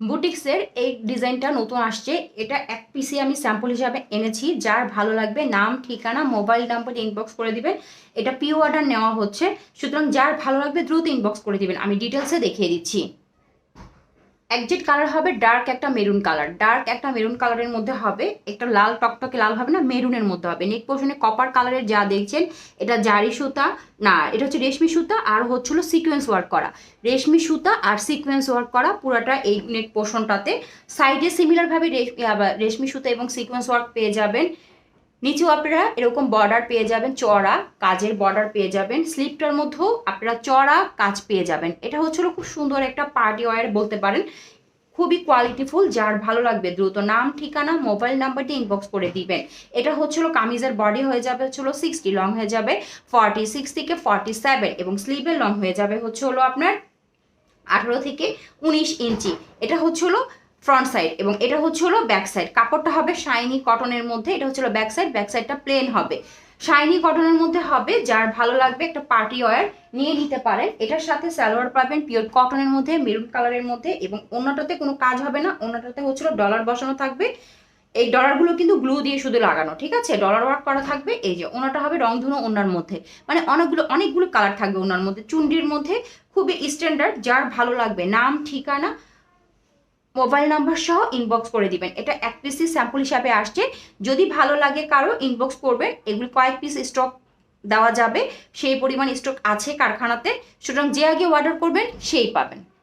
বুটিক্সের এই ডিজাইনটা নতুন আসছে, এটা এক পিসি আমি স্যাম্পল হিসাবে এনেছি। যার ভালো লাগবে নাম ঠিকানা মোবাইল নাম্বার ইনবক্স করে দিবেন। এটা পিও অর্ডার নেওয়া হচ্ছে, সুতরাং যার ভালো লাগবে দ্রুত ইনবক্স করে দিবেন। আমি ডিটেলসে দেখিয়ে দিচ্ছি। একজেট কালার হবে ডার্ক একটা মেরুন কালার, ডার্ক একটা মেরুন কালারের মধ্যে হবে, একটা লাল টকটকে লাল হবে না, মেরুনের মধ্যে হবে। নেক পোর্শনে কপার কালারের যা দেখছেন এটা জারি সুতা না, এটা হচ্ছে রেশমি সুতা আর হচ্ছিল সিকোয়েন্স ওয়ার্ক করা। রেশমি সুতা আর সিকোয়েন্স ওয়ার্ক করা পুরাটা এই নেক পোর্শনটাতে। সাইডে সিমিলারভাবে রেশমি সুতা এবং সিকোয়েন্স ওয়ার্ক পেয়ে যাবেন। নিচেও আপনারা এরকম বর্ডার পেয়ে যাবেন, চড়া কাজের বর্ডার পেয়ে যাবেন। স্লিপটার মধ্যেও আপনারা চড়া কাজ পেয়ে যাবেন। এটা হচ্ছিল খুব সুন্দর একটা পার্টি ওয়্যার বলতে পারেন, খুবই কোয়ালিটিফুল। যার ভালো লাগবে দ্রুত নাম ঠিকানা মোবাইল নাম্বারটি ইনবক্স করে দিবেন। এটা হচ্ছিল কামিজের বডি হয়ে যাবে হচ্ছিল 60, লং হয়ে যাবে 46 থেকে 47 এবং স্লিভের লং হয়ে যাবে হলো আপনার 18 থেকে 19 ইঞ্চি। এটা হচ্ছিল ফ্রন্ট সাইড এবং এটা হচ্ছিল ব্যাক সাইড। কাপড়টা হবে শাইনি কটনের মধ্যে। এটা হচ্ছিল ব্যাক সাইড, ব্যাক সাইডটা প্লেন হবে, শাইনি কটনের মধ্যে হবে। যার ভালো লাগবে একটা পার্টি ওয়্যার নিয়ে নিতে পারেন। এটার সাথে সালোয়ার পাবেন পিওর কটনের মধ্যে মেরুন কালারের মধ্যে এবং ওনাটাতে কোনো কাজ হবে না। ওনাটাতে হচ্ছিল ডলার বসানো থাকবে। এই ডলারগুলো কিন্তু গ্লু দিয়ে শুধু লাগানো, ঠিক আছে? ডলার ওয়ার্ক করা থাকবে। এই যে ওনাটা হবে রংধনু ওনার মধ্যে, মানে অনেকগুলো কালার থাকবে ওনার মধ্যে, চুন্ডির মধ্যে খুবই স্ট্যান্ডার্ড। যার ভালো লাগবে নাম ঠিকানা মোবাইল নাম্বার সহ ইনবক্স করে দিবেন। এটা এক পিসি স্যাম্পল হিসাবে আসছে, যদি ভালো লাগে কারো ইনবক্স করবেন। এগুলি কয়েক পিস স্টক দেওয়া যাবে, সেই পরিমাণ স্টক আছে কারখানাতে, সুতরাং যে আগে অর্ডার করবেন সেই পাবেন।